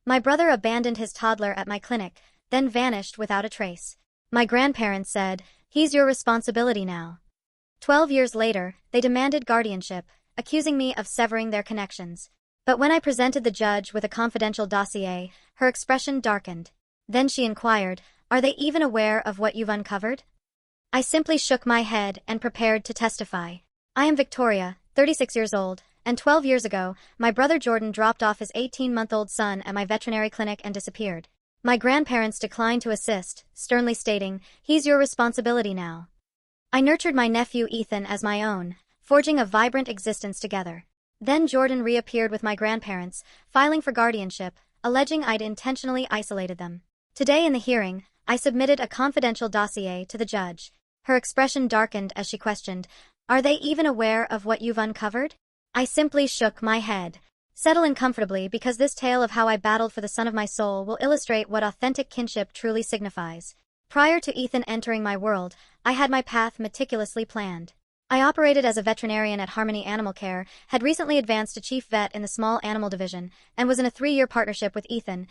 My brother abandoned his toddler at my clinic, then vanished without a trace. My grandparents said, "He's your responsibility now." 12 years later, they demanded guardianship, accusing me of severing their connections. But when I presented the judge with a confidential dossier, her expression darkened. Then she inquired, "Are they even aware of what you've uncovered?" I simply shook my head and prepared to testify. I am Victoria, 36 years old, and 12 years ago, my brother Jordan dropped off his 18-month-old son at my veterinary clinic and disappeared. My grandparents declined to assist, sternly stating, "He's your responsibility now." I nurtured my nephew Ethan as my own, forging a vibrant existence together. Then Jordan reappeared with my grandparents, filing for guardianship, alleging I'd intentionally isolated them. Today in the hearing, I submitted a confidential dossier to the judge. Her expression darkened as she questioned, "Are they even aware of what you've uncovered?" I simply shook my head. Settle in comfortably because this tale of how I battled for the son of my soul will illustrate what authentic kinship truly signifies. Prior to Ethan entering my world, I had my path meticulously planned. I operated as a veterinarian at Harmony Animal Care, had recently advanced to chief vet in the small animal division, and was in a 3-year partnership with Ethan.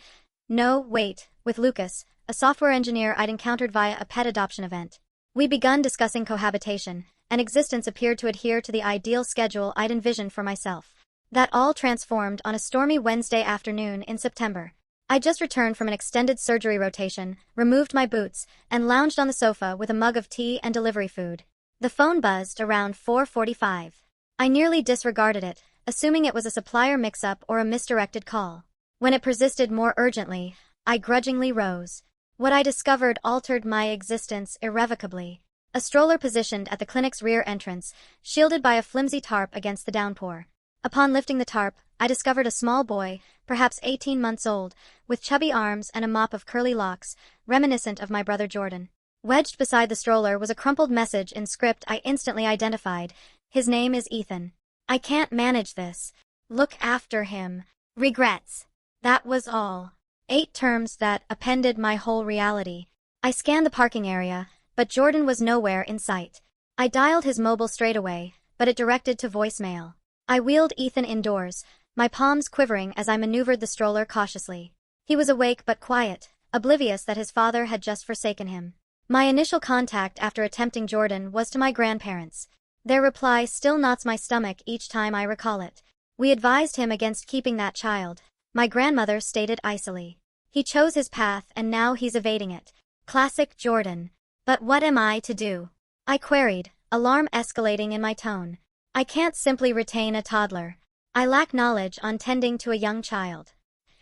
No, wait, with Lucas, a software engineer I'd encountered via a pet adoption event. We'd begun discussing cohabitation, and existence appeared to adhere to the ideal schedule I'd envisioned for myself. That all transformed on a stormy Wednesday afternoon in September. I just returned from an extended surgery rotation, removed my boots, and lounged on the sofa with a mug of tea and delivery food. The phone buzzed around 4:45. I nearly disregarded it, assuming it was a supplier mix-up or a misdirected call. When it persisted more urgently, I grudgingly rose. What I discovered altered my existence irrevocably. A stroller positioned at the clinic's rear entrance, shielded by a flimsy tarp against the downpour. Upon lifting the tarp, I discovered a small boy, perhaps 18 months old, with chubby arms and a mop of curly locks, reminiscent of my brother Jordan. Wedged beside the stroller was a crumpled message in script I instantly identified. "His name is Ethan. I can't manage this. Look after him. Regrets." That was all. 8 terms that appended my whole reality. I scanned the parking area, but Jordan was nowhere in sight. I dialed his mobile straight away, but it directed to voicemail. I wheeled Ethan indoors, my palms quivering as I maneuvered the stroller cautiously. He was awake but quiet, oblivious that his father had just forsaken him. My initial contact after attempting Jordan was to my grandparents. Their reply still knots my stomach each time I recall it. "We advised him against keeping that child," my grandmother stated icily. "He chose his path and now he's evading it. Classic Jordan. But what am I to do?" I queried, alarm escalating in my tone. "I can't simply retain a toddler. I lack knowledge on tending to a young child."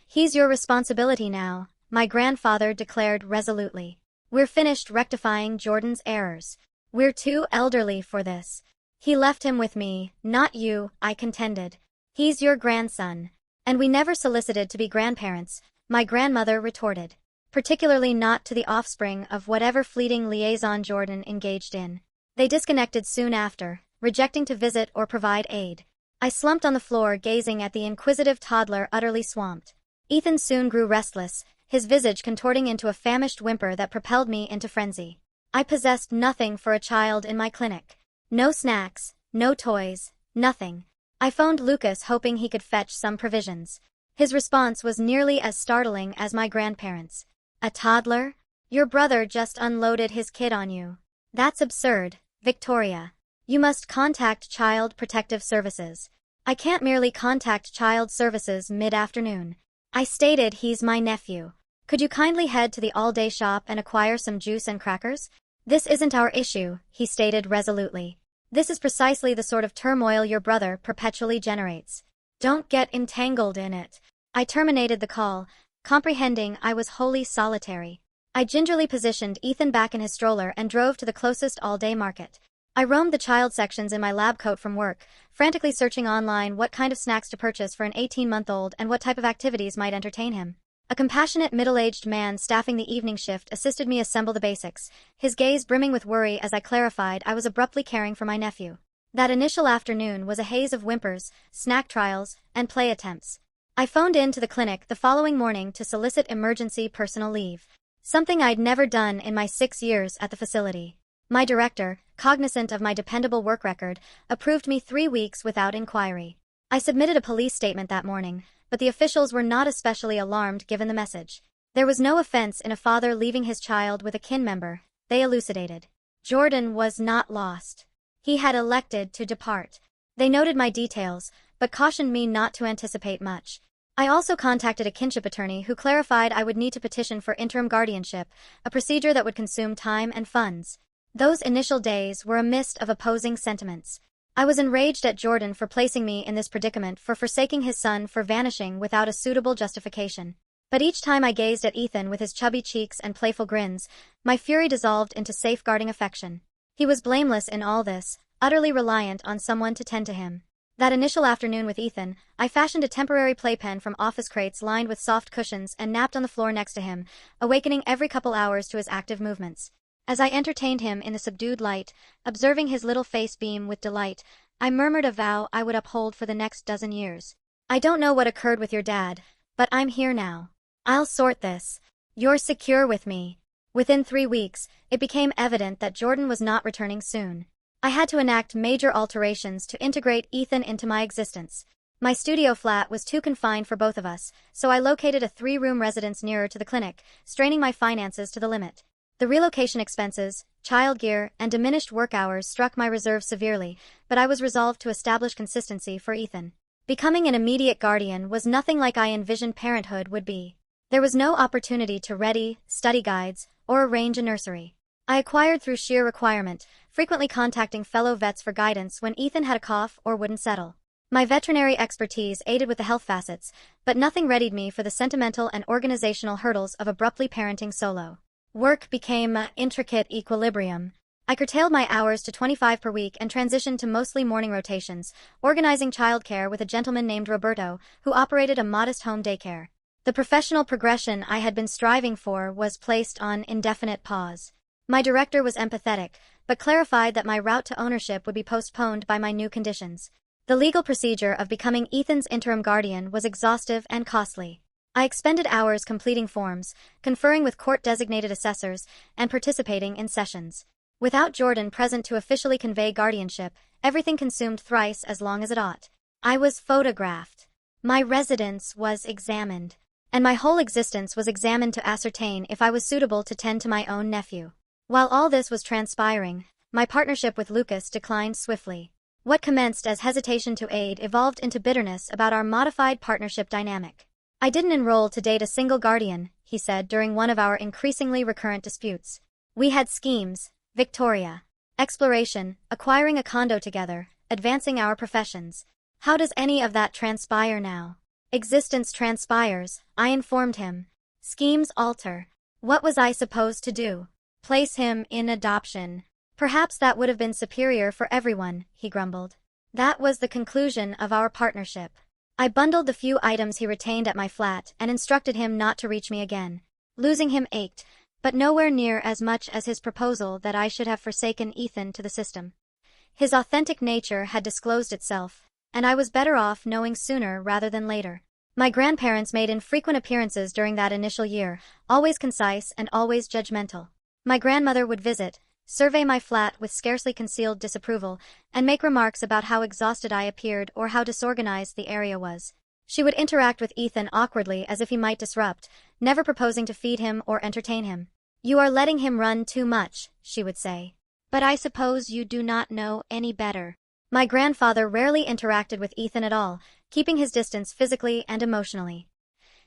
"He's your responsibility now," my grandfather declared resolutely. "We're finished rectifying Jordan's errors. We're too elderly for this. He left him with me, not you," I contended. "He's your grandson. And we never solicited to be grandparents," my grandmother retorted. "Particularly not to the offspring of whatever fleeting liaison Jordan engaged in." They disconnected soon after, rejecting to visit or provide aid. I slumped on the floor gazing at the inquisitive toddler utterly swamped. Ethan soon grew restless, his visage contorting into a famished whimper that propelled me into frenzy. I possessed nothing for a child in my clinic. No snacks, no toys, nothing. I phoned Lucas hoping he could fetch some provisions. His response was nearly as startling as my grandparents'. "A toddler? Your brother just unloaded his kid on you. That's absurd, Victoria. You must contact Child Protective Services." "I can't merely contact Child Services mid-afternoon. I stated he's my nephew. Could you kindly head to the all-day shop and acquire some juice and crackers?" "This isn't our issue," he stated resolutely. "This is precisely the sort of turmoil your brother perpetually generates. Don't get entangled in it." I terminated the call, comprehending I was wholly solitary. I gingerly positioned Ethan back in his stroller and drove to the closest all-day market. I roamed the child sections in my lab coat from work, frantically searching online what kind of snacks to purchase for an 18-month-old and what type of activities might entertain him. A compassionate middle-aged man staffing the evening shift assisted me assemble the basics, his gaze brimming with worry as I clarified I was abruptly caring for my nephew. That initial afternoon was a haze of whimpers, snack trials, and play attempts. I phoned in to the clinic the following morning to solicit emergency personal leave, something I'd never done in my 6 years at the facility. My director, cognizant of my dependable work record, approved me 3 weeks without inquiry. I submitted a police statement that morning, but the officials were not especially alarmed given the message. There was no offense in a father leaving his child with a kin member, they elucidated. Jordan was not lost. He had elected to depart. They noted my details, but cautioned me not to anticipate much. I also contacted a kinship attorney who clarified I would need to petition for interim guardianship, a procedure that would consume time and funds. Those initial days were a mist of opposing sentiments. I was enraged at Jordan for placing me in this predicament, for forsaking his son, for vanishing without a suitable justification. But each time I gazed at Ethan with his chubby cheeks and playful grins, my fury dissolved into safeguarding affection. He was blameless in all this, utterly reliant on someone to tend to him. That initial afternoon with Ethan, I fashioned a temporary playpen from office crates lined with soft cushions and napped on the floor next to him, awakening every couple hours to his active movements. As I entertained him in the subdued light, observing his little face beam with delight, I murmured a vow I would uphold for the next dozen years. I don't know what occurred with your dad, but I'm here now. I'll sort this. You're secure with me. Within 3 weeks, it became evident that Jordan was not returning soon. I had to enact major alterations to integrate Ethan into my existence. My studio flat was too confined for both of us, so I located a 3-room residence nearer to the clinic, straining my finances to the limit. The relocation expenses, child gear, and diminished work hours struck my reserve severely, but I was resolved to establish consistency for Ethan. Becoming an immediate guardian was nothing like I envisioned parenthood would be. There was no opportunity to ready, study guides, or arrange a nursery. I acquired through sheer requirement, frequently contacting fellow vets for guidance when Ethan had a cough or wouldn't settle. My veterinary expertise aided with the health facets, but nothing readied me for the sentimental and organizational hurdles of abruptly parenting solo. Work became an intricate equilibrium. I curtailed my hours to 25 per week and transitioned to mostly morning rotations, organizing childcare with a gentleman named Roberto, who operated a modest home daycare. The professional progression I had been striving for was placed on indefinite pause. My director was empathetic, but clarified that my route to ownership would be postponed by my new conditions. The legal procedure of becoming Ethan's interim guardian was exhaustive and costly. I expended hours completing forms, conferring with court-designated assessors, and participating in sessions. Without Jordan present to officially convey guardianship, everything consumed thrice as long as it ought. I was photographed. My residence was examined. And my whole existence was examined to ascertain if I was suitable to tend to my own nephew. While all this was transpiring, my partnership with Lucas declined swiftly. What commenced as hesitation to aid evolved into bitterness about our modified partnership dynamic. I didn't enroll to date a single guardian, he said during one of our increasingly recurrent disputes. We had schemes, Victoria, exploration, acquiring a condo together, advancing our professions. How does any of that transpire now? Existence transpires, I informed him. Schemes alter. What was I supposed to do? Place him in adoption. Perhaps that would have been superior for everyone, he grumbled. That was the conclusion of our partnership. I bundled the few items he retained at my flat and instructed him not to reach me again. Losing him ached, but nowhere near as much as his proposal that I should have forsaken Ethan to the system. His authentic nature had disclosed itself, and I was better off knowing sooner rather than later. My grandparents made infrequent appearances during that initial year, always concise and always judgmental. My grandmother would visit, survey my flat with scarcely concealed disapproval, and make remarks about how exhausted I appeared or how disorganized the area was. She would interact with Ethan awkwardly as if he might disrupt, never proposing to feed him or entertain him. "You are letting him run too much," she would say. "But I suppose you do not know any better." My grandfather rarely interacted with Ethan at all, keeping his distance physically and emotionally.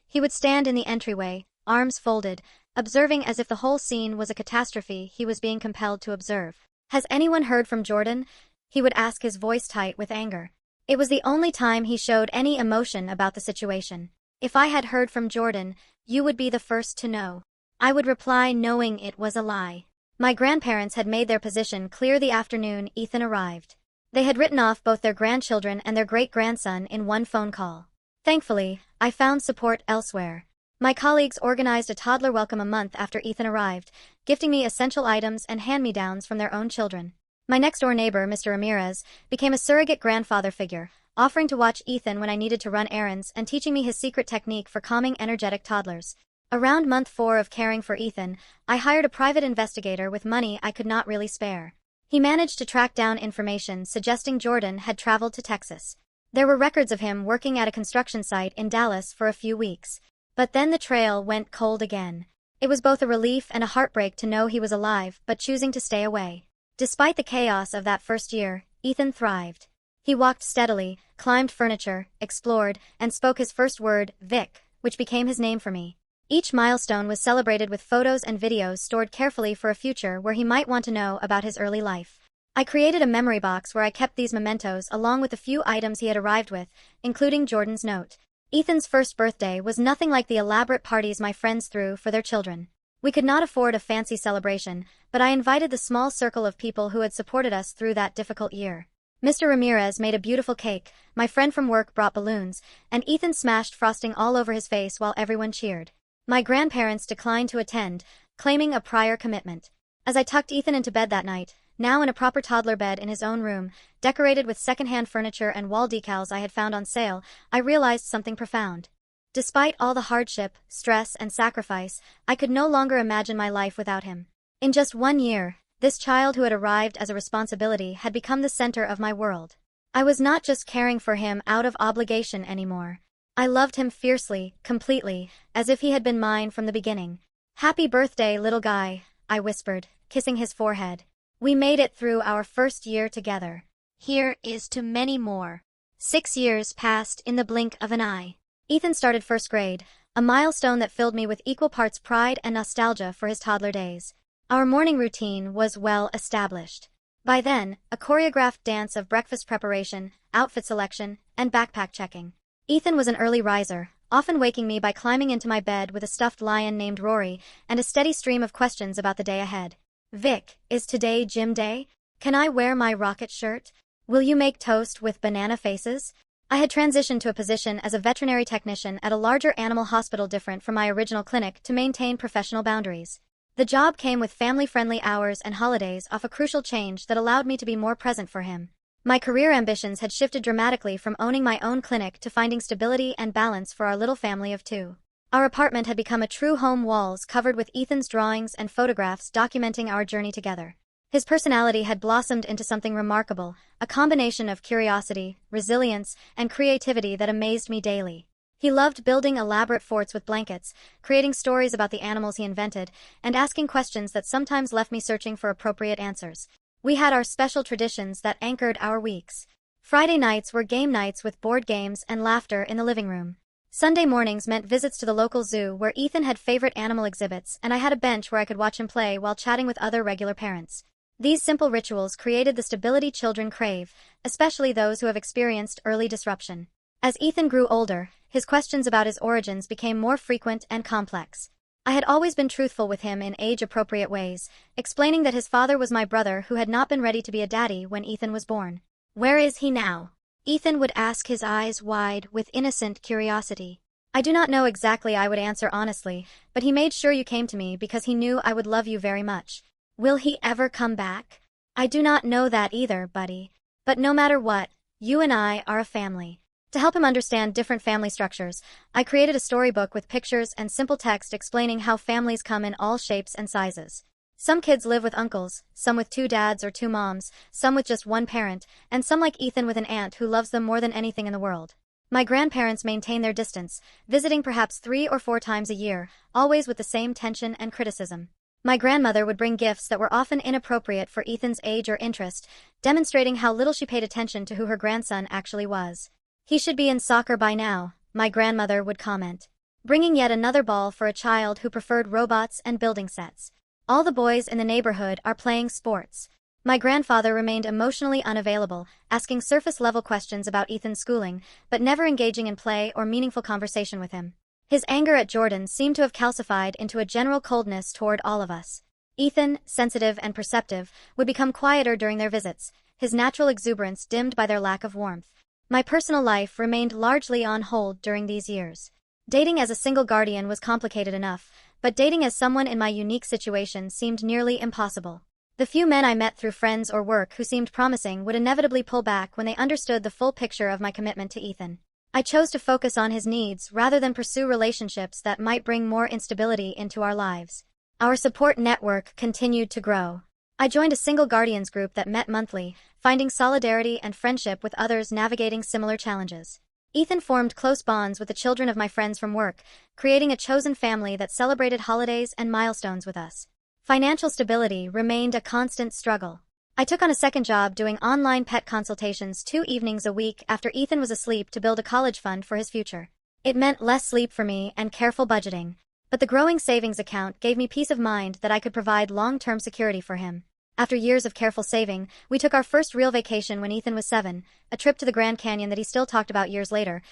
He would stand in the entryway, arms folded, observing as if the whole scene was a catastrophe he was being compelled to observe. "Has anyone heard from Jordan?" he would ask, his voice tight with anger. It was the only time he showed any emotion about the situation. "If I had heard from Jordan, you would be the first to know." I would reply, knowing it was a lie. My grandparents had made their position clear the afternoon Ethan arrived. They had written off both their grandchildren and their great-grandson in one phone call. Thankfully, I found support elsewhere. My colleagues organized a toddler welcome a month after Ethan arrived, gifting me essential items and hand-me-downs from their own children. My next-door neighbor, Mr. Ramirez, became a surrogate grandfather figure, offering to watch Ethan when I needed to run errands and teaching me his secret technique for calming energetic toddlers. Around month 4 of caring for Ethan, I hired a private investigator with money I could not really spare. He managed to track down information suggesting Jordan had traveled to Texas. There were records of him working at a construction site in Dallas for a few weeks. But then the trail went cold again. It was both a relief and a heartbreak to know he was alive, but choosing to stay away. Despite the chaos of that first year, Ethan thrived. He walked steadily, climbed furniture, explored, and spoke his first word, Vic, which became his name for me. Each milestone was celebrated with photos and videos stored carefully for a future where he might want to know about his early life. I created a memory box where I kept these mementos along with the few items he had arrived with, including Jordan's note. Ethan's first birthday was nothing like the elaborate parties my friends threw for their children. We could not afford a fancy celebration, but I invited the small circle of people who had supported us through that difficult year. Mr. Ramirez made a beautiful cake, my friend from work brought balloons, and Ethan smashed frosting all over his face while everyone cheered. My grandparents declined to attend, claiming a prior commitment. As I tucked Ethan into bed that night, now in a proper toddler bed in his own room, decorated with secondhand furniture and wall decals I had found on sale, I realized something profound. Despite all the hardship, stress, and sacrifice, I could no longer imagine my life without him. In just 1 year, this child who had arrived as a responsibility had become the center of my world. I was not just caring for him out of obligation anymore. I loved him fiercely, completely, as if he had been mine from the beginning. "Happy birthday, little guy," I whispered, kissing his forehead. We made it through our first year together. Here is to many more. 6 years passed in the blink of an eye. Ethan started first grade, a milestone that filled me with equal parts pride and nostalgia for his toddler days. Our morning routine was well established. By then, a choreographed dance of breakfast preparation, outfit selection, and backpack checking. Ethan was an early riser, often waking me by climbing into my bed with a stuffed lion named Rory, and a steady stream of questions about the day ahead. "Vic, is today gym day? Can I wear my rocket shirt? Will you make toast with banana faces?" I had transitioned to a position as a veterinary technician at a larger animal hospital different from my original clinic to maintain professional boundaries. The job came with family-friendly hours and holidays off a crucial change that allowed me to be more present for him. My career ambitions had shifted dramatically from owning my own clinic to finding stability and balance for our little family of 2. Our apartment had become a true home, walls covered with Ethan's drawings and photographs documenting our journey together. His personality had blossomed into something remarkable, a combination of curiosity, resilience, and creativity that amazed me daily. He loved building elaborate forts with blankets, creating stories about the animals he invented, and asking questions that sometimes left me searching for appropriate answers. We had our special traditions that anchored our weeks. Friday nights were game nights with board games and laughter in the living room. Sunday mornings meant visits to the local zoo where Ethan had favorite animal exhibits and I had a bench where I could watch him play while chatting with other regular parents. These simple rituals created the stability children crave, especially those who have experienced early disruption. As Ethan grew older, his questions about his origins became more frequent and complex. I had always been truthful with him in age-appropriate ways, explaining that his father was my brother who had not been ready to be a daddy when Ethan was born. "Where is he now?" Ethan would ask, his eyes wide with innocent curiosity. "I do not know exactly," I would answer honestly, "but he made sure you came to me because he knew I would love you very much." "Will he ever come back?" "I do not know that either, buddy. But no matter what, you and I are a family." To help him understand different family structures, I created a storybook with pictures and simple text explaining how families come in all shapes and sizes. Some kids live with uncles, some with 2 dads or 2 moms, some with just 1 parent, and some like Ethan with an aunt who loves them more than anything in the world. My grandparents maintain their distance, visiting perhaps 3 or 4 times a year, always with the same tension and criticism. My grandmother would bring gifts that were often inappropriate for Ethan's age or interest, demonstrating how little she paid attention to who her grandson actually was. "He should be in soccer by now," my grandmother would comment, bringing yet another ball for a child who preferred robots and building sets. "All the boys in the neighborhood are playing sports." My grandfather remained emotionally unavailable, asking surface-level questions about Ethan's schooling, but never engaging in play or meaningful conversation with him. His anger at Jordan seemed to have calcified into a general coldness toward all of us. Ethan, sensitive and perceptive, would become quieter during their visits, his natural exuberance dimmed by their lack of warmth. My personal life remained largely on hold during these years. Dating as a single guardian was complicated enough, but dating as someone in my unique situation seemed nearly impossible. The few men I met through friends or work who seemed promising would inevitably pull back when they understood the full picture of my commitment to Ethan. I chose to focus on his needs rather than pursue relationships that might bring more instability into our lives. Our support network continued to grow. I joined a single guardians group that met monthly, finding solidarity and friendship with others navigating similar challenges. Ethan formed close bonds with the children of my friends from work, creating a chosen family that celebrated holidays and milestones with us. Financial stability remained a constant struggle. I took on a second job doing online pet consultations 2 evenings a week after Ethan was asleep to build a college fund for his future. It meant less sleep for me and careful budgeting, but the growing savings account gave me peace of mind that I could provide long-term security for him. After years of careful saving, we took our first real vacation when Ethan was 7, a trip to the Grand Canyon that he still talked about years later.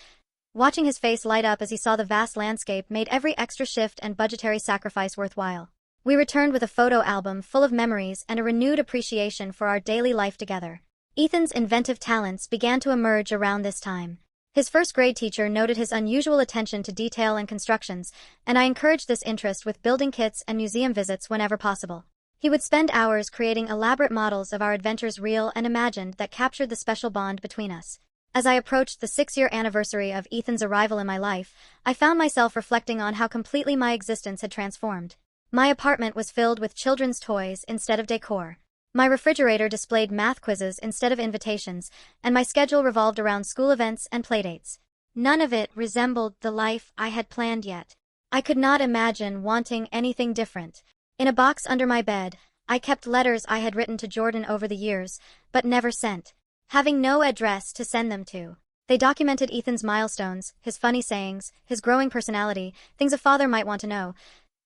Watching his face light up as he saw the vast landscape made every extra shift and budgetary sacrifice worthwhile. We returned with a photo album full of memories and a renewed appreciation for our daily life together. Ethan's inventive talents began to emerge around this time. His first grade teacher noted his unusual attention to detail and constructions, and I encouraged this interest with building kits and museum visits whenever possible. He would spend hours creating elaborate models of our adventures, real and imagined, that captured the special bond between us. As I approached the 6-year anniversary of Ethan's arrival in my life, I found myself reflecting on how completely my existence had transformed. My apartment was filled with children's toys instead of decor. My refrigerator displayed math quizzes instead of invitations, and my schedule revolved around school events and playdates. None of it resembled the life I had planned yet. I could not imagine wanting anything different. In a box under my bed, I kept letters I had written to Jordan over the years, but never sent. Having no address to send them to. They documented Ethan's milestones, his funny sayings, his growing personality, things a father might want to know.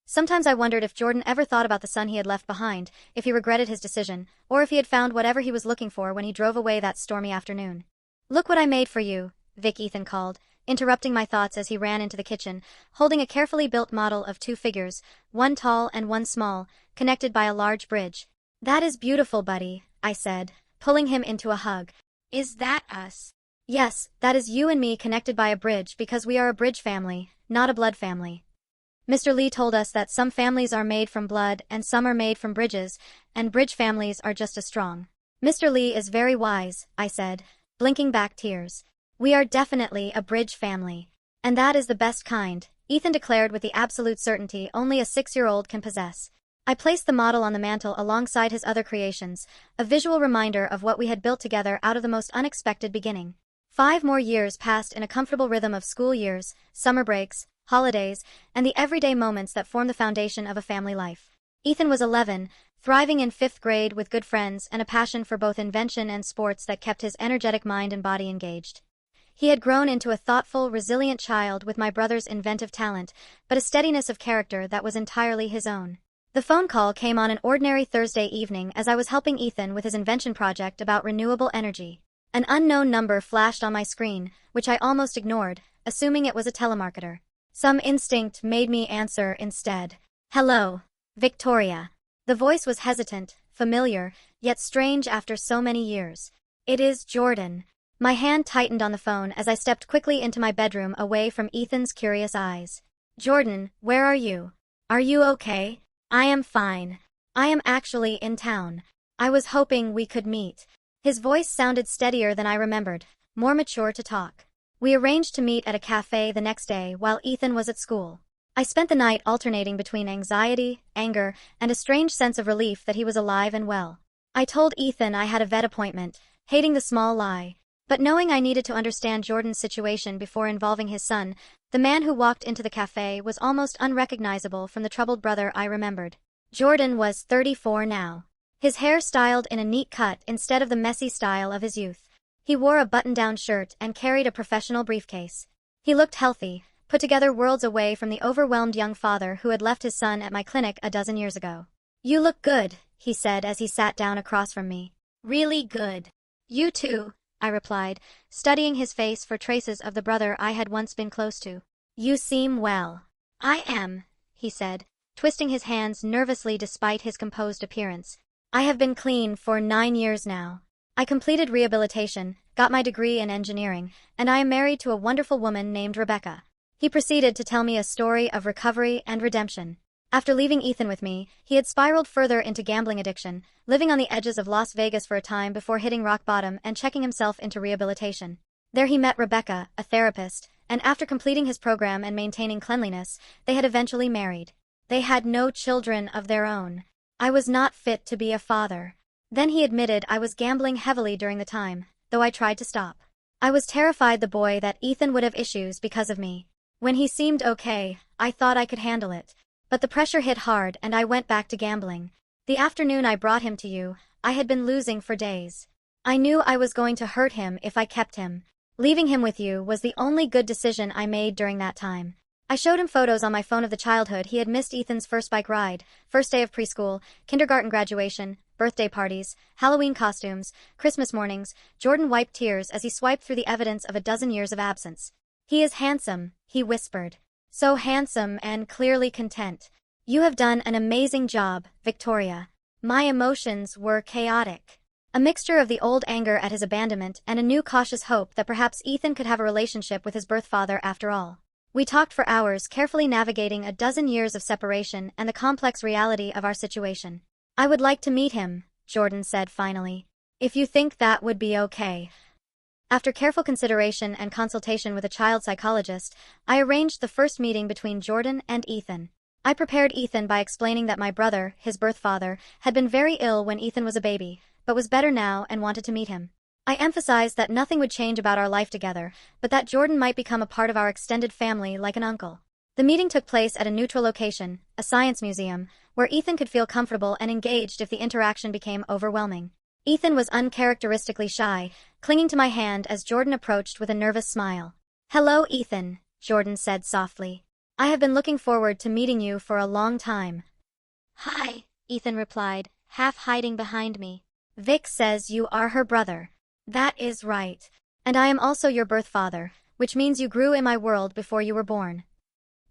Sometimes I wondered if Jordan ever thought about the son he had left behind, if he regretted his decision, or if he had found whatever he was looking for when he drove away that stormy afternoon. "Look what I made for you," Vic, Ethan called, interrupting my thoughts as he ran into the kitchen, holding a carefully built model of 2 figures, one tall and one small, connected by a large bridge. "That is beautiful, buddy," I said, pulling him into a hug. "Is that us?" "Yes, that is you and me connected by a bridge because we are a bridge family, not a blood family. Mr. Lee told us that some families are made from blood and some are made from bridges, and bridge families are just as strong." "Mr. Lee is very wise," I said, blinking back tears. "We are definitely a bridge family. And that is the best kind," Ethan declared with the absolute certainty only a 6-year-old can possess. I placed the model on the mantel alongside his other creations, a visual reminder of what we had built together out of the most unexpected beginning. 5 more years passed in a comfortable rhythm of school years, summer breaks, holidays, and the everyday moments that form the foundation of a family life. Ethan was 11, thriving in 5th grade with good friends and a passion for both invention and sports that kept his energetic mind and body engaged. He had grown into a thoughtful, resilient child with my brother's inventive talent, but a steadiness of character that was entirely his own. The phone call came on an ordinary Thursday evening as I was helping Ethan with his invention project about renewable energy. An unknown number flashed on my screen, which I almost ignored, assuming it was a telemarketer. Some instinct made me answer instead. "Hello, Victoria." The voice was hesitant, familiar, yet strange after so many years. "It is Jordan." My hand tightened on the phone as I stepped quickly into my bedroom away from Ethan's curious eyes. "Jordan, where are you? Are you okay?" "I am fine. I am actually in town. I was hoping we could meet." His voice sounded steadier than I remembered, more mature to talk. We arranged to meet at a cafe the next day while Ethan was at school. I spent the night alternating between anxiety, anger, and a strange sense of relief that he was alive and well. I told Ethan I had a vet appointment, hating the small lie. But knowing I needed to understand Jordan's situation before involving his son, the man who walked into the cafe was almost unrecognizable from the troubled brother I remembered. Jordan was 34 now. His hair styled in a neat cut instead of the messy style of his youth. He wore a button-down shirt and carried a professional briefcase. He looked healthy, put together worlds away from the overwhelmed young father who had left his son at my clinic a dozen years ago. "You look good," he said as he sat down across from me. "Really good." "You too," I replied, studying his face for traces of the brother I had once been close to. "You seem well." "I am," he said, twisting his hands nervously despite his composed appearance. "I have been clean for 9 years now. I completed rehabilitation, got my degree in engineering, and I am married to a wonderful woman named Rebecca." He proceeded to tell me a story of recovery and redemption. After leaving Ethan with me, he had spiraled further into gambling addiction, living on the edges of Las Vegas for a time before hitting rock bottom and checking himself into rehabilitation. There he met Rebecca, a therapist, and after completing his program and maintaining cleanliness, they had eventually married. They had no children of their own. I was not fit to be a father. Then he admitted I was gambling heavily during the time, though I tried to stop. I was terrified the boy that Ethan would have issues because of me. When he seemed okay, I thought I could handle it. But the pressure hit hard and I went back to gambling. The afternoon I brought him to you, I had been losing for days. I knew I was going to hurt him if I kept him. Leaving him with you was the only good decision I made during that time. I showed him photos on my phone of the childhood he had missed: Ethan's first bike ride, first day of preschool, kindergarten graduation, birthday parties, Halloween costumes, Christmas mornings. Jordan wiped tears as he swiped through the evidence of a dozen years of absence. He is handsome, he whispered. So handsome and clearly content. You have done an amazing job, Victoria. My emotions were chaotic. A mixture of the old anger at his abandonment and a new cautious hope that perhaps Ethan could have a relationship with his birth father after all. We talked for hours, carefully navigating a dozen years of separation and the complex reality of our situation. I would like to meet him, Jordan said finally. If you think that would be okay. After careful consideration and consultation with a child psychologist, I arranged the first meeting between Jordan and Ethan. I prepared Ethan by explaining that my brother, his birth father, had been very ill when Ethan was a baby, but was better now and wanted to meet him. I emphasized that nothing would change about our life together, but that Jordan might become a part of our extended family like an uncle. The meeting took place at a neutral location, a science museum, where Ethan could feel comfortable and engaged if the interaction became overwhelming. Ethan was uncharacteristically shy, clinging to my hand as Jordan approached with a nervous smile. Hello, Ethan, Jordan said softly. I have been looking forward to meeting you for a long time. Hi, Ethan replied, half hiding behind me. Vic says you are her brother. That is right. And I am also your birth father, which means you grew in my world before you were born.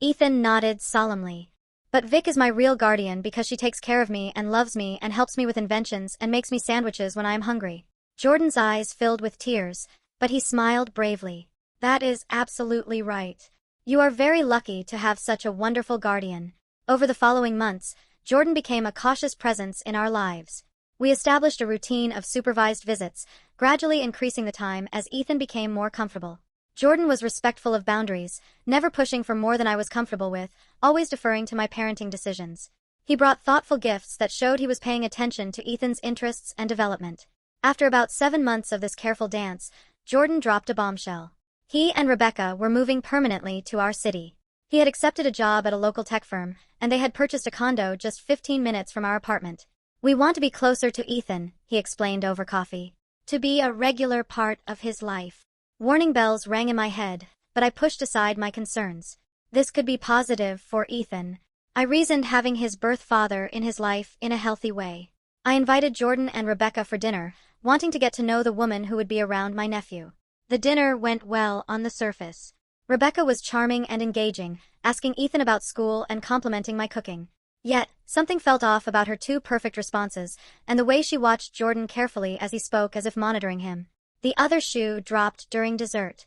Ethan nodded solemnly. But Vic is my real guardian because she takes care of me and loves me and helps me with inventions and makes me sandwiches when I am hungry. Jordan's eyes filled with tears, but he smiled bravely. That is absolutely right. You are very lucky to have such a wonderful guardian. Over the following months, Jordan became a cautious presence in our lives. We established a routine of supervised visits, gradually increasing the time as Ethan became more comfortable. Jordan was respectful of boundaries, never pushing for more than I was comfortable with, always deferring to my parenting decisions. He brought thoughtful gifts that showed he was paying attention to Ethan's interests and development. After about 7 months of this careful dance, Jordan dropped a bombshell. He and Rebecca were moving permanently to our city. He had accepted a job at a local tech firm, and they had purchased a condo just 15 minutes from our apartment. We want to be closer to Ethan, he explained over coffee. To be a regular part of his life. Warning bells rang in my head, but I pushed aside my concerns. This could be positive for Ethan. I reasoned having his birth father in his life in a healthy way. I invited Jordan and Rebecca for dinner, wanting to get to know the woman who would be around my nephew. The dinner went well on the surface. Rebecca was charming and engaging, asking Ethan about school and complimenting my cooking. Yet, something felt off about her two perfect responses, and the way she watched Jordan carefully as he spoke as if monitoring him. The other shoe dropped during dessert.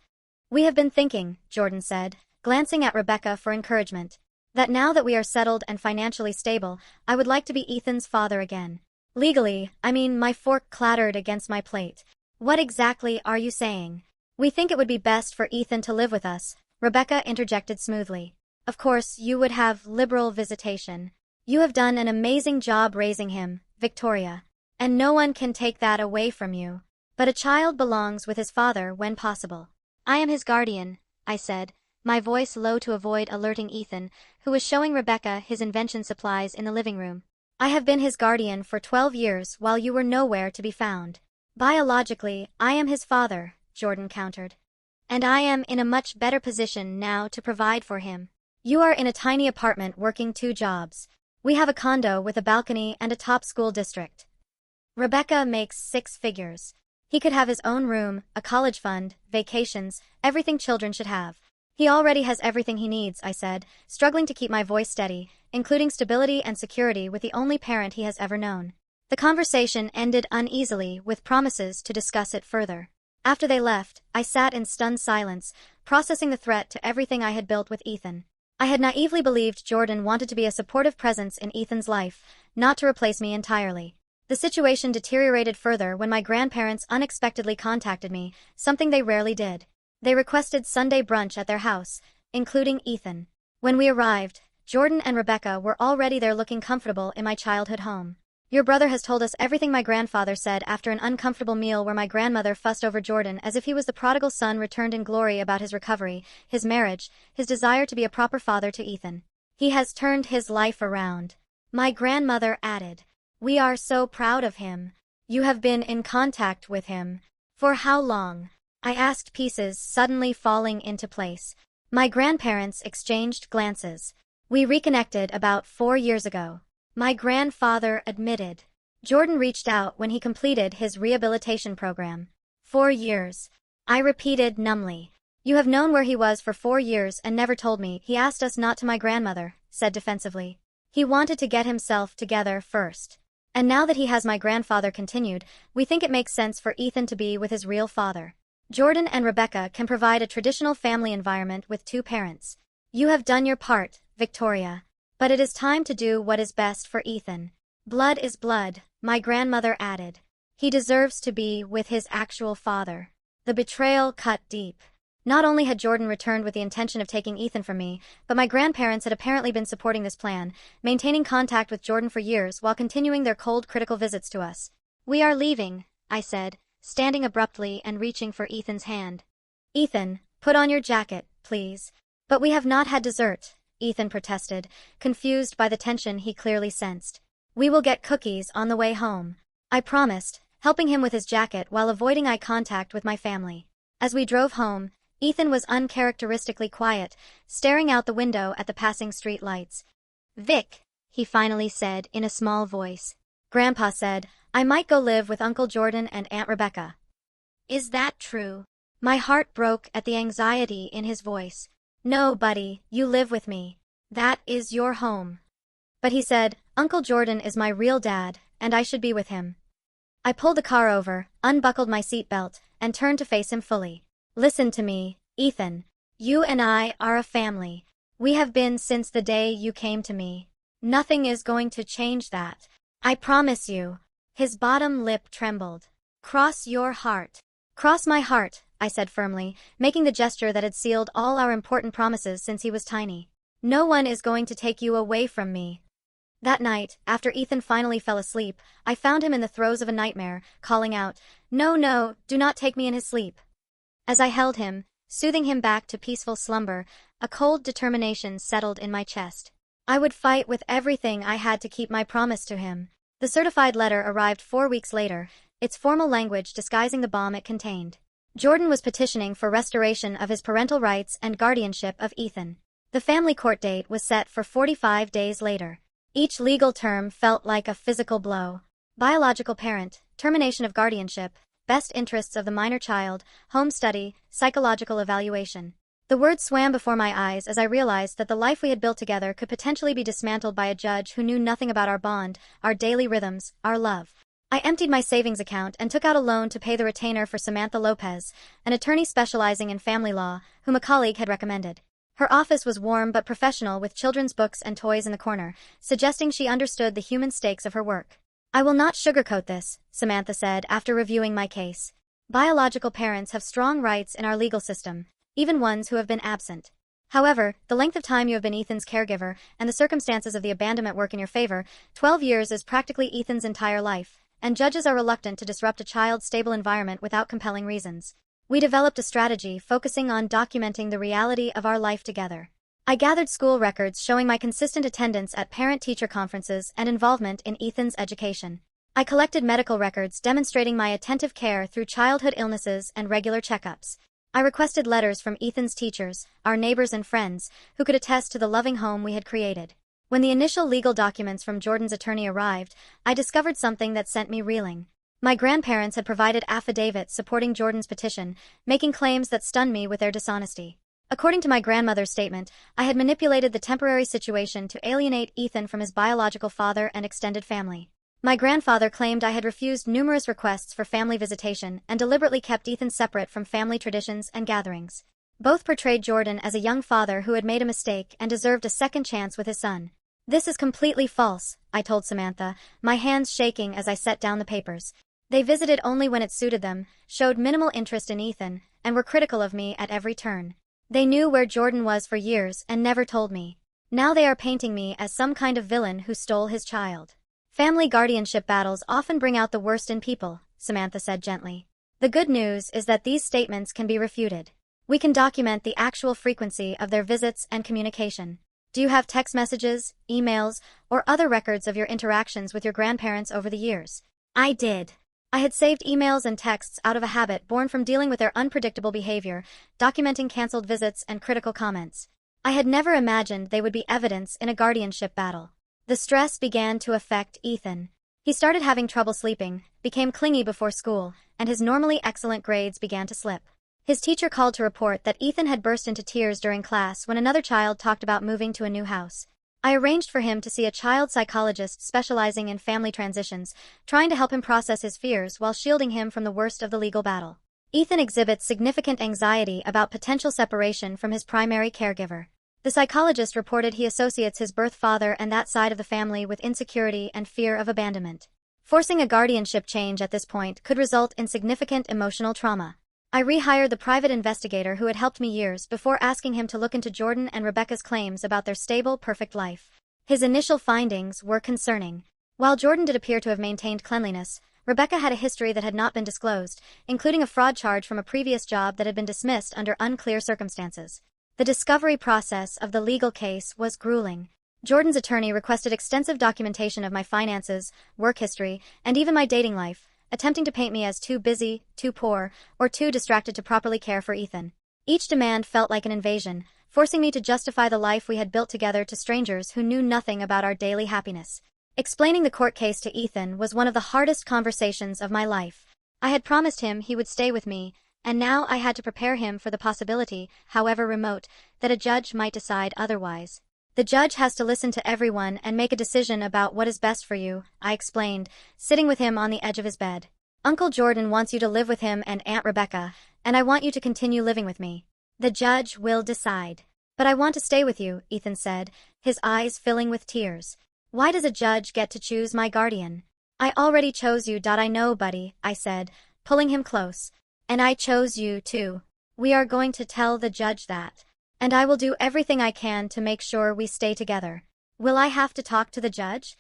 We have been thinking, Jordan said, glancing at Rebecca for encouragement, that now that we are settled and financially stable, I would like to be Ethan's father again. Legally, I mean, my fork clattered against my plate. What exactly are you saying? We think it would be best for Ethan to live with us, Rebecca interjected smoothly. Of course, you would have liberal visitation. You have done an amazing job raising him, Victoria. And no one can take that away from you. But a child belongs with his father when possible. I am his guardian, I said, my voice low to avoid alerting Ethan, who was showing Rebecca his invention supplies in the living room. I have been his guardian for 12 years while you were nowhere to be found. Biologically, I am his father, Jordan countered. And I am in a much better position now to provide for him. You are in a tiny apartment working 2 jobs. We have a condo with a balcony and a top school district. Rebecca makes 6 figures. He could have his own room, a college fund, vacations, everything children should have. He already has everything he needs, I said, struggling to keep my voice steady, including stability and security with the only parent he has ever known. The conversation ended uneasily with promises to discuss it further. After they left, I sat in stunned silence, processing the threat to everything I had built with Ethan. I had naively believed Jordan wanted to be a supportive presence in Ethan's life, not to replace me entirely. The situation deteriorated further when my grandparents unexpectedly contacted me, something they rarely did. They requested Sunday brunch at their house, including Ethan. When we arrived, Jordan and Rebecca were already there looking comfortable in my childhood home. Your brother has told us everything, my grandfather said after an uncomfortable meal where my grandmother fussed over Jordan as if he was the prodigal son returned in glory about his recovery, his marriage, his desire to be a proper father to Ethan. He has turned his life around. My grandmother added, "We are so proud of him. You have been in contact with him. For how long?" I asked, pieces suddenly falling into place. My grandparents exchanged glances. "We reconnected about 4 years ago," my grandfather admitted. "Jordan reached out when he completed his rehabilitation program." 4 years. I repeated numbly. "You have known where he was for 4 years and never told me." "He asked us not to," my grandmother said defensively. "He wanted to get himself together first. And now that he has," my grandfather continued, "we think it makes sense for Ethan to be with his real father. Jordan and Rebecca can provide a traditional family environment with 2 parents. You have done your part, Victoria. But it is time to do what is best for Ethan. Blood is blood," my grandmother added. "He deserves to be with his actual father." The betrayal cut deep. Not only had Jordan returned with the intention of taking Ethan from me, but my grandparents had apparently been supporting this plan, maintaining contact with Jordan for years while continuing their cold, critical visits to us. "We are leaving," I said, standing abruptly and reaching for Ethan's hand. "Ethan, put on your jacket, please." "But we have not had dessert," Ethan protested, confused by the tension he clearly sensed. "We will get cookies on the way home," I promised, helping him with his jacket while avoiding eye contact with my family. As we drove home, Ethan was uncharacteristically quiet, staring out the window at the passing street lights. "Vic," he finally said in a small voice. "Grandpa said I might go live with Uncle Jordan and Aunt Rebecca." "Is that true?" My heart broke at the anxiety in his voice. "No, buddy, you live with me. That is your home." "But," he said, "Uncle Jordan is my real dad, and I should be with him." I pulled the car over, unbuckled my seatbelt, and turned to face him fully. "Listen to me, Ethan. You and I are a family. We have been since the day you came to me. Nothing is going to change that. I promise you." His bottom lip trembled. "Cross your heart." "Cross my heart," I said firmly, making the gesture that had sealed all our important promises since he was tiny. "No one is going to take you away from me." That night, after Ethan finally fell asleep, I found him in the throes of a nightmare, calling out, "No, no, do not take me in his sleep." As I held him, soothing him back to peaceful slumber, a cold determination settled in my chest. I would fight with everything I had to keep my promise to him. The certified letter arrived 4 weeks later, its formal language disguising the bomb it contained. Jordan was petitioning for restoration of his parental rights and guardianship of Ethan. The family court date was set for 45 days later. Each legal term felt like a physical blow. Biological parent, termination of guardianship, best interests of the minor child, home study, psychological evaluation. The words swam before my eyes as I realized that the life we had built together could potentially be dismantled by a judge who knew nothing about our bond, our daily rhythms, our love. I emptied my savings account and took out a loan to pay the retainer for Samantha Lopez, an attorney specializing in family law, whom a colleague had recommended. Her office was warm but professional, with children's books and toys in the corner, suggesting she understood the human stakes of her work. "I will not sugarcoat this," Samantha said after reviewing my case. "Biological parents have strong rights in our legal system, even ones who have been absent. However, the length of time you have been Ethan's caregiver and the circumstances of the abandonment work in your favor. 12 years is practically Ethan's entire life, and judges are reluctant to disrupt a child's stable environment without compelling reasons. We developed a strategy focusing on documenting the reality of our life together. I gathered school records showing my consistent attendance at parent-teacher conferences and involvement in Ethan's education. I collected medical records demonstrating my attentive care through childhood illnesses and regular checkups. I requested letters from Ethan's teachers, our neighbors and friends, who could attest to the loving home we had created. When the initial legal documents from Jordan's attorney arrived, I discovered something that sent me reeling. My grandparents had provided affidavits supporting Jordan's petition, making claims that stunned me with their dishonesty. According to my grandmother's statement, I had manipulated the temporary situation to alienate Ethan from his biological father and extended family. My grandfather claimed I had refused numerous requests for family visitation and deliberately kept Ethan separate from family traditions and gatherings. Both portrayed Jordan as a young father who had made a mistake and deserved a second chance with his son. "This is completely false," I told Samantha, my hands shaking as I set down the papers. "They visited only when it suited them, showed minimal interest in Ethan, and were critical of me at every turn. They knew where Jordan was for years and never told me. Now they are painting me as some kind of villain who stole his child. Family guardianship battles often bring out the worst in people, Samantha said gently. The good news is that these statements can be refuted. We can document the actual frequency of their visits and communication. Do you have text messages, emails, or other records of your interactions with your grandparents over the years? I did. I had saved emails and texts out of a habit born from dealing with their unpredictable behavior, documenting canceled visits and critical comments. I had never imagined they would be evidence in a guardianship battle. The stress began to affect Ethan. He started having trouble sleeping, became clingy before school, and his normally excellent grades began to slip. His teacher called to report that Ethan had burst into tears during class when another child talked about moving to a new house. I arranged for him to see a child psychologist specializing in family transitions, trying to help him process his fears while shielding him from the worst of the legal battle. Ethan exhibits significant anxiety about potential separation from his primary caregiver. The psychologist reported he associates his birth father and that side of the family with insecurity and fear of abandonment. Forcing a guardianship change at this point could result in significant emotional trauma. I rehired the private investigator who had helped me years before asking him to look into Jordan and Rebecca's claims about their stable, perfect life. His initial findings were concerning. While Jordan did appear to have maintained cleanliness, Rebecca had a history that had not been disclosed, including a fraud charge from a previous job that had been dismissed under unclear circumstances. The discovery process of the legal case was grueling. Jordan's attorney requested extensive documentation of my finances, work history, and even my dating life, attempting to paint me as too busy, too poor, or too distracted to properly care for Ethan. Each demand felt like an invasion, forcing me to justify the life we had built together to strangers who knew nothing about our daily happiness. Explaining the court case to Ethan was one of the hardest conversations of my life. I had promised him he would stay with me, and now I had to prepare him for the possibility, however remote, that a judge might decide otherwise. The judge has to listen to everyone and make a decision about what is best for you, I explained, sitting with him on the edge of his bed. Uncle Jordan wants you to live with him and Aunt Rebecca, and I want you to continue living with me. The judge will decide. But I want to stay with you, Ethan said, his eyes filling with tears. Why does a judge get to choose my guardian? I already chose you. I know, buddy, I said, pulling him close. And I chose you, too. We are going to tell the judge that. And I will do everything I can to make sure we stay together. Will I have to talk to the judge?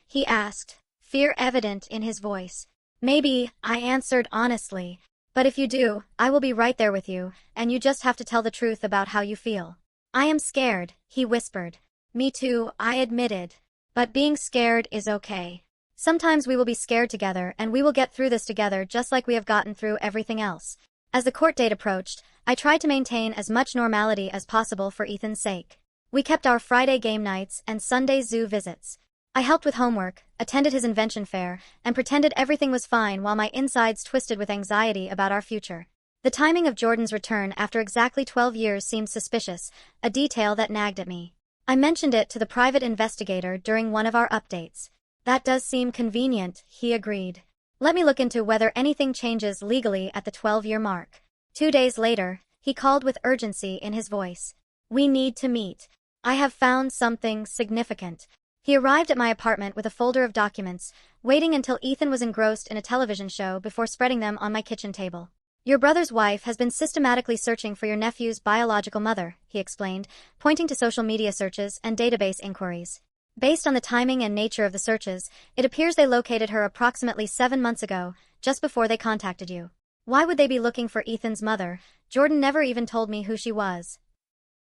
He asked, fear evident in his voice. Maybe, I answered honestly. But if you do, I will be right there with you, and you just have to tell the truth about how you feel. I am scared, he whispered. Me too, I admitted. But being scared is okay. Sometimes we will be scared together and we will get through this together just like we have gotten through everything else. As the court date approached, I tried to maintain as much normality as possible for Ethan's sake. We kept our Friday game nights and Sunday zoo visits. I helped with homework, attended his invention fair, and pretended everything was fine while my insides twisted with anxiety about our future. The timing of Jordan's return after exactly 12 years seemed suspicious, a detail that nagged at me. I mentioned it to the private investigator during one of our updates. That does seem convenient, he agreed. Let me look into whether anything changes legally at the 12-year mark. 2 days later, he called with urgency in his voice. We need to meet. I have found something significant. He arrived at my apartment with a folder of documents, waiting until Ethan was engrossed in a television show before spreading them on my kitchen table. Your brother's wife has been systematically searching for your nephew's biological mother, he explained, pointing to social media searches and database inquiries. Based on the timing and nature of the searches, it appears they located her approximately 7 months ago, just before they contacted you. Why would they be looking for Ethan's mother? Jordan never even told me who she was.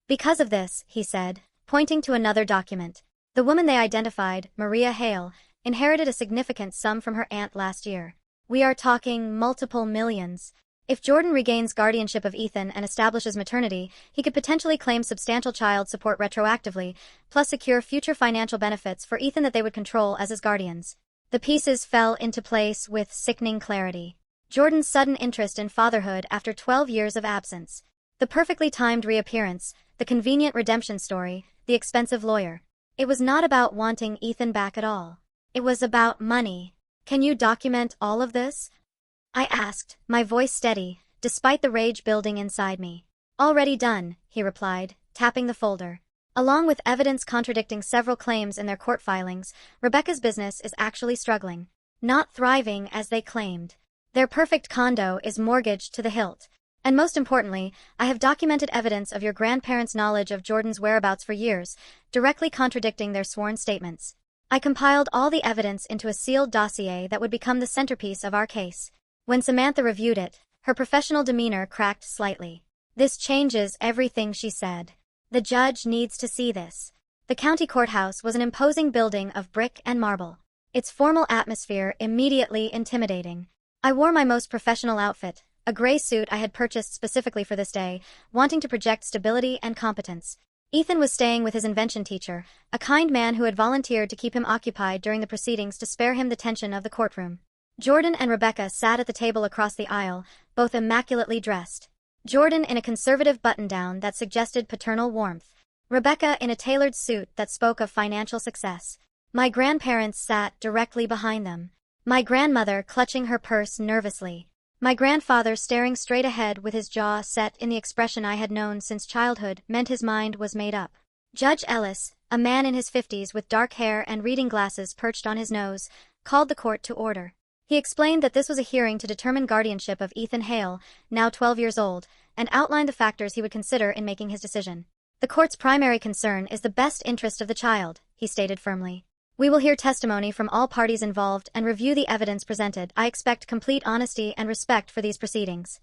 Because of this, he said, pointing to another document. The woman they identified, Maria Hale, inherited a significant sum from her aunt last year. We are talking multiple millions. If Jordan regains guardianship of Ethan and establishes maternity, he could potentially claim substantial child support retroactively, plus secure future financial benefits for Ethan that they would control as his guardians. The pieces fell into place with sickening clarity. Jordan's sudden interest in fatherhood after 12 years of absence. The perfectly timed reappearance, the convenient redemption story, the expensive lawyer. It was not about wanting Ethan back at all. It was about money. Can you document all of this? I asked, my voice steady, despite the rage building inside me. Already done, he replied, tapping the folder. Along with evidence contradicting several claims in their court filings, Rebecca's business is actually struggling. Not thriving as they claimed. Their perfect condo is mortgaged to the hilt. And most importantly, I have documented evidence of your grandparents' knowledge of Jordan's whereabouts for years, directly contradicting their sworn statements. I compiled all the evidence into a sealed dossier that would become the centerpiece of our case. When Samantha reviewed it, her professional demeanor cracked slightly. "This changes everything," she said. "The judge needs to see this." The county courthouse was an imposing building of brick and marble. Its formal atmosphere immediately intimidating. I wore my most professional outfit, a gray suit I had purchased specifically for this day, wanting to project stability and competence. Ethan was staying with his invention teacher, a kind man who had volunteered to keep him occupied during the proceedings to spare him the tension of the courtroom. Jordan and Rebecca sat at the table across the aisle, both immaculately dressed. Jordan in a conservative button-down that suggested paternal warmth. Rebecca in a tailored suit that spoke of financial success. My grandparents sat directly behind them. My grandmother clutching her purse nervously. My grandfather staring straight ahead with his jaw set in the expression I had known since childhood meant his mind was made up. Judge Ellis, a man in his 50s with dark hair and reading glasses perched on his nose, called the court to order. He explained that this was a hearing to determine guardianship of Ethan Hale, now 12 years old, and outlined the factors he would consider in making his decision. "The court's primary concern is the best interest of the child," he stated firmly. "We will hear testimony from all parties involved and review the evidence presented. I expect complete honesty and respect for these proceedings."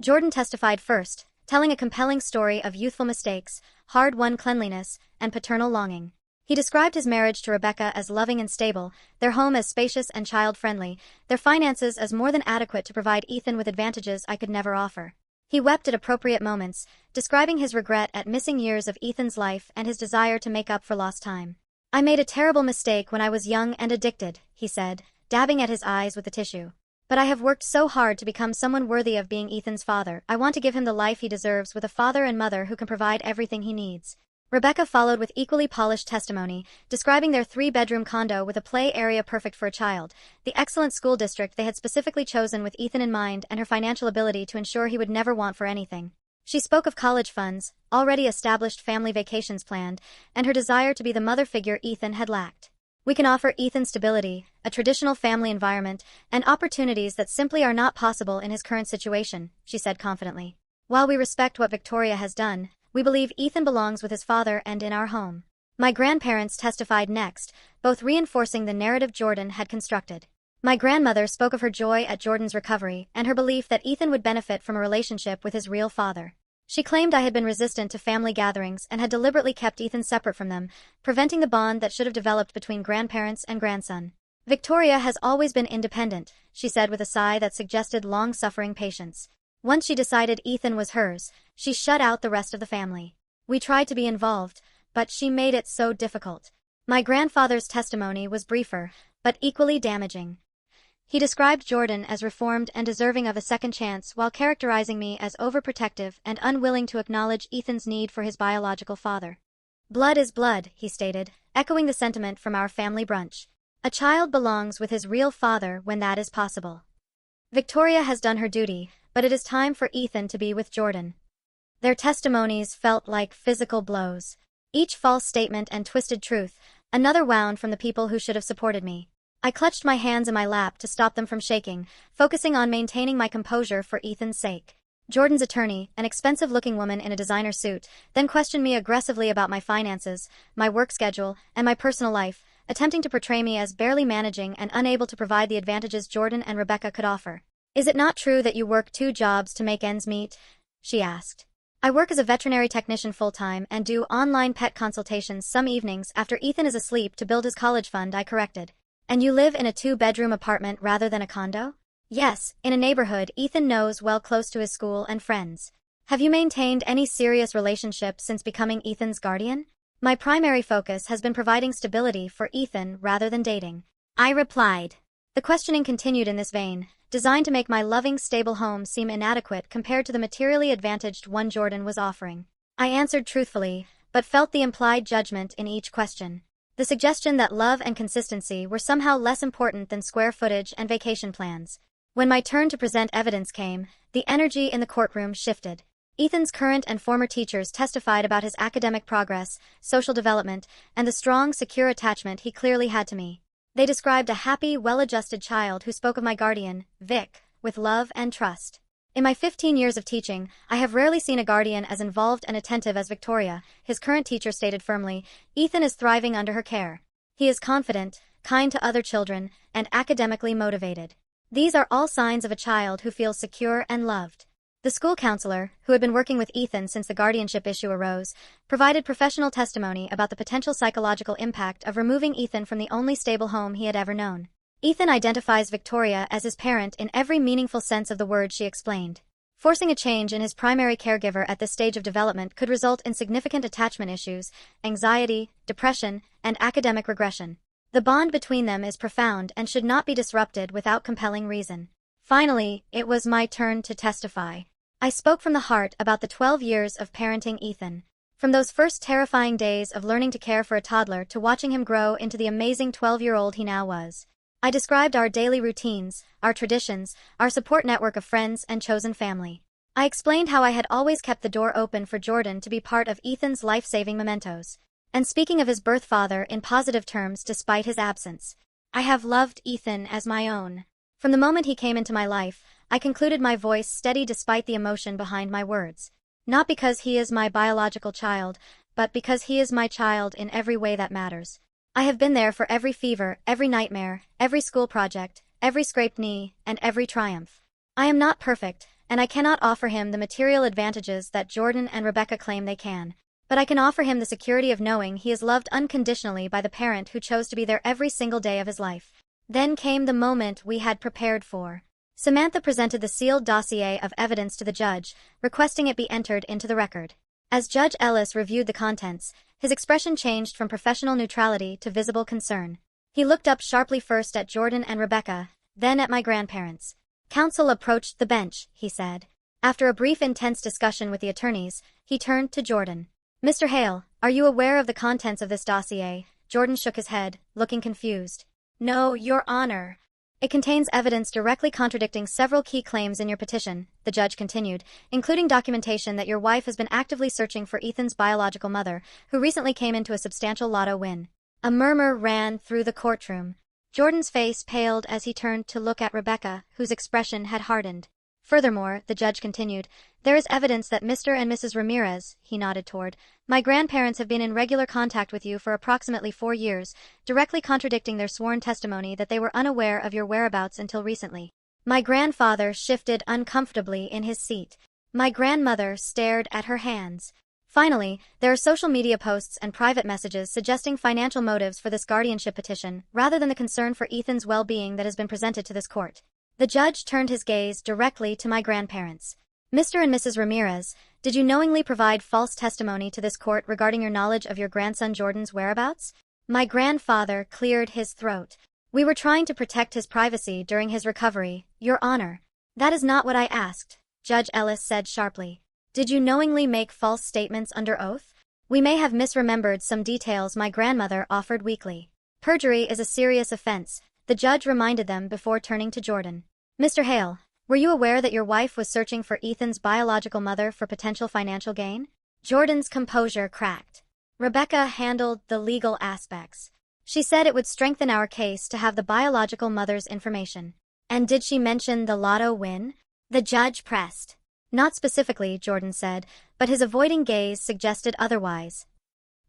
Jordan testified first, telling a compelling story of youthful mistakes, hard-won cleanliness, and paternal longing. He described his marriage to Rebecca as loving and stable, their home as spacious and child-friendly, their finances as more than adequate to provide Ethan with advantages I could never offer. He wept at appropriate moments, describing his regret at missing years of Ethan's life and his desire to make up for lost time. "I made a terrible mistake when I was young and addicted," he said, dabbing at his eyes with the tissue. "But I have worked so hard to become someone worthy of being Ethan's father. I want to give him the life he deserves with a father and mother who can provide everything he needs." Rebecca followed with equally polished testimony, describing their 3-bedroom condo with a play area perfect for a child, the excellent school district they had specifically chosen with Ethan in mind, and her financial ability to ensure he would never want for anything. She spoke of college funds, already established family vacations planned, and her desire to be the mother figure Ethan had lacked. "We can offer Ethan stability, a traditional family environment, and opportunities that simply are not possible in his current situation," she said confidently. "While we respect what Victoria has done, we believe Ethan belongs with his father and in our home." My grandparents testified next, both reinforcing the narrative Jordan had constructed. My grandmother spoke of her joy at Jordan's recovery and her belief that Ethan would benefit from a relationship with his real father. She claimed I had been resistant to family gatherings and had deliberately kept Ethan separate from them, preventing the bond that should have developed between grandparents and grandson. "Victoria has always been independent," she said with a sigh that suggested long-suffering patience. "Once she decided Ethan was hers, she shut out the rest of the family. We tried to be involved, but she made it so difficult." My grandfather's testimony was briefer, but equally damaging. He described Jordan as reformed and deserving of a second chance while characterizing me as overprotective and unwilling to acknowledge Ethan's need for his biological father. "Blood is blood," he stated, echoing the sentiment from our family brunch. "A child belongs with his real father when that is possible. Victoria has done her duty, but it is time for Ethan to be with Jordan." Their testimonies felt like physical blows. Each false statement and twisted truth, another wound from the people who should have supported me. I clutched my hands in my lap to stop them from shaking, focusing on maintaining my composure for Ethan's sake. Jordan's attorney, an expensive-looking woman in a designer suit, then questioned me aggressively about my finances, my work schedule, and my personal life, attempting to portray me as barely managing and unable to provide the advantages Jordan and Rebecca could offer. "Is it not true that you work 2 jobs to make ends meet?" she asked. "I work as a veterinary technician full-time and do online pet consultations some evenings after Ethan is asleep to build his college fund," I corrected. "And you live in a 2-bedroom apartment rather than a condo?" "Yes, in a neighborhood Ethan knows well close to his school and friends." "Have you maintained any serious relationships since becoming Ethan's guardian?" "My primary focus has been providing stability for Ethan rather than dating," I replied. The questioning continued in this vein, designed to make my loving, stable home seem inadequate compared to the materially advantaged one Jordan was offering. I answered truthfully, but felt the implied judgment in each question. The suggestion that love and consistency were somehow less important than square footage and vacation plans. When my turn to present evidence came, the energy in the courtroom shifted. Ethan's current and former teachers testified about his academic progress, social development, and the strong, secure attachment he clearly had to me. They described a happy, well-adjusted child who spoke of my guardian, Vic, with love and trust. In my 15 years of teaching, I have rarely seen a guardian as involved and attentive as Victoria, his current teacher stated firmly. Ethan is thriving under her care. He is confident, kind to other children, and academically motivated. These are all signs of a child who feels secure and loved. The school counselor, who had been working with Ethan since the guardianship issue arose, provided professional testimony about the potential psychological impact of removing Ethan from the only stable home he had ever known. Ethan identifies Victoria as his parent in every meaningful sense of the word, she explained. Forcing a change in his primary caregiver at this stage of development could result in significant attachment issues, anxiety, depression, and academic regression. The bond between them is profound and should not be disrupted without compelling reason. Finally, it was my turn to testify. I spoke from the heart about the 12 years of parenting Ethan. From those first terrifying days of learning to care for a toddler to watching him grow into the amazing 12-year-old he now was. I described our daily routines, our traditions, our support network of friends and chosen family. I explained how I had always kept the door open for Jordan to be part of Ethan's life-saving mementos. And speaking of his birth father in positive terms despite his absence. I have loved Ethan as my own. From the moment he came into my life, I concluded, my voice steady despite the emotion behind my words. Not because he is my biological child, but because he is my child in every way that matters. I have been there for every fever, every nightmare, every school project, every scraped knee, and every triumph. I am not perfect, and I cannot offer him the material advantages that Jordan and Rebecca claim they can. But I can offer him the security of knowing he is loved unconditionally by the parent who chose to be there every single day of his life. Then came the moment we had prepared for. Samantha presented the sealed dossier of evidence to the judge, requesting it be entered into the record. As Judge Ellis reviewed the contents, his expression changed from professional neutrality to visible concern. He looked up sharply, first at Jordan and Rebecca, then at my grandparents. Counsel approached the bench, he said. After a brief intense discussion with the attorneys, he turned to Jordan. Mr. Hale, are you aware of the contents of this dossier? Jordan shook his head, looking confused. No, Your Honor. It contains evidence directly contradicting several key claims in your petition, the judge continued, including documentation that your wife has been actively searching for Ethan's biological mother, who recently came into a substantial lotto win. A murmur ran through the courtroom. Jordan's face paled as he turned to look at Rebecca, whose expression had hardened. Furthermore, the judge continued, there is evidence that Mr. and Mrs. Ramirez, he nodded toward, my grandparents have been in regular contact with you for approximately 4 years, directly contradicting their sworn testimony that they were unaware of your whereabouts until recently. My grandfather shifted uncomfortably in his seat. My grandmother stared at her hands. Finally, there are social media posts and private messages suggesting financial motives for this guardianship petition, rather than the concern for Ethan's well-being that has been presented to this court. The judge turned his gaze directly to my grandparents. Mr. and Mrs. Ramirez, did you knowingly provide false testimony to this court regarding your knowledge of your grandson Jordan's whereabouts? My grandfather cleared his throat. We were trying to protect his privacy during his recovery, Your Honor. That is not what I asked, Judge Ellis said sharply. Did you knowingly make false statements under oath? We may have misremembered some details, my grandmother offered weakly. Perjury is a serious offense, the judge reminded them before turning to Jordan. Mr. Hale, were you aware that your wife was searching for Ethan's biological mother for potential financial gain? Jordan's composure cracked. Rebecca handled the legal aspects. She said it would strengthen our case to have the biological mother's information. And did she mention the lotto win? The judge pressed. Not specifically, Jordan said, but his avoiding gaze suggested otherwise.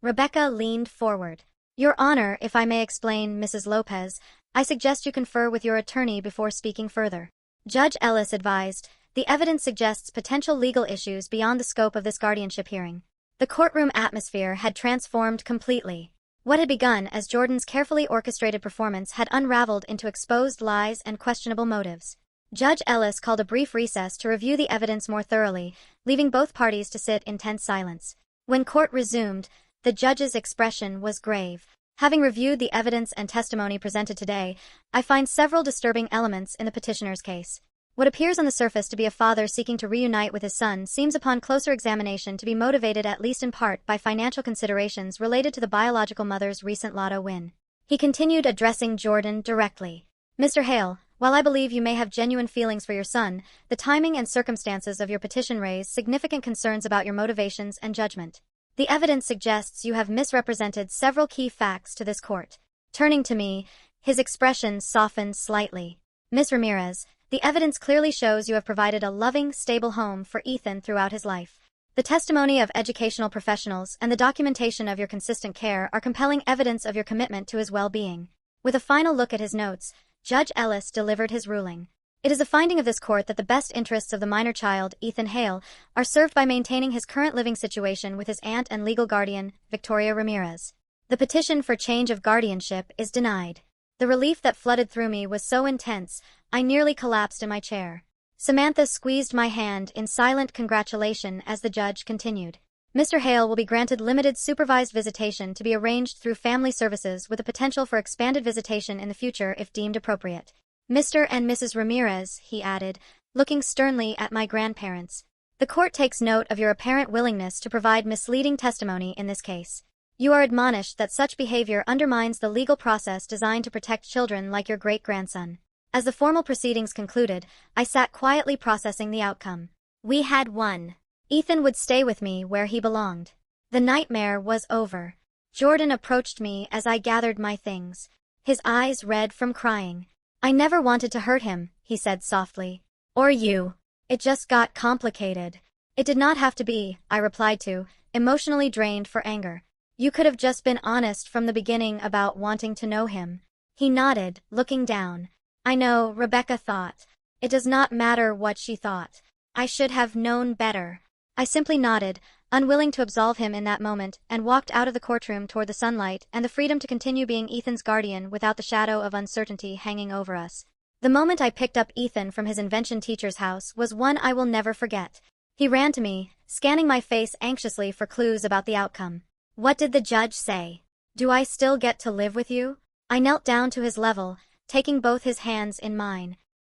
Rebecca leaned forward. Your Honor, if I may explain, Mrs. Lopez, I suggest you confer with your attorney before speaking further. Judge Ellis advised, the evidence suggests potential legal issues beyond the scope of this guardianship hearing. The courtroom atmosphere had transformed completely. What had begun as Jordan's carefully orchestrated performance had unraveled into exposed lies and questionable motives. Judge Ellis called a brief recess to review the evidence more thoroughly, leaving both parties to sit in tense silence. When court resumed, the judge's expression was grave. Having reviewed the evidence and testimony presented today, I find several disturbing elements in the petitioner's case. What appears on the surface to be a father seeking to reunite with his son seems upon closer examination to be motivated at least in part by financial considerations related to the biological mother's recent lotto win. He continued, addressing Jordan directly. Mr. Hale, while I believe you may have genuine feelings for your son, the timing and circumstances of your petition raise significant concerns about your motivations and judgment. The evidence suggests you have misrepresented several key facts to this court. Turning to me, his expression softened slightly. Ms. Ramirez, The evidence clearly shows you have provided a loving, stable home for Ethan throughout his life. The testimony of educational professionals and the documentation of your consistent care are compelling evidence of your commitment to his well-being. With a final look at his notes, Judge Ellis delivered his ruling. It is a finding of this court that the best interests of the minor child, Ethan Hale, are served by maintaining his current living situation with his aunt and legal guardian, Victoria Ramirez. The petition for change of guardianship is denied. The relief that flooded through me was so intense, I nearly collapsed in my chair. Samantha squeezed my hand in silent congratulation as the judge continued. Mr. Hale will be granted limited supervised visitation to be arranged through family services with a potential for expanded visitation in the future if deemed appropriate. Mr. and Mrs. Ramirez, he added, looking sternly at my grandparents. The court takes note of your apparent willingness to provide misleading testimony in this case. You are admonished that such behavior undermines the legal process designed to protect children like your great-grandson. As the formal proceedings concluded, I sat quietly processing the outcome. We had won. Ethan would stay with me where he belonged. The nightmare was over. Jordan approached me as I gathered my things, his eyes red from crying. I never wanted to hurt him, he said softly. Or you. It just got complicated. It did not have to be, I replied to, emotionally drained for anger. You could have just been honest from the beginning about wanting to know him. He nodded, looking down. I know, Rebecca thought. It does not matter what she thought. I should have known better. I simply nodded, unwilling to absolve him in that moment, and walked out of the courtroom toward the sunlight and the freedom to continue being Ethan's guardian without the shadow of uncertainty hanging over us. The moment I picked up Ethan from his invention teacher's house was one I will never forget. He ran to me, scanning my face anxiously for clues about the outcome. What did the judge say? Do I still get to live with you? I knelt down to his level, taking both his hands in mine.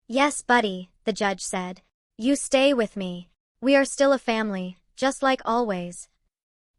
Yes, buddy, the judge said. You stay with me. We are still a family, just like always.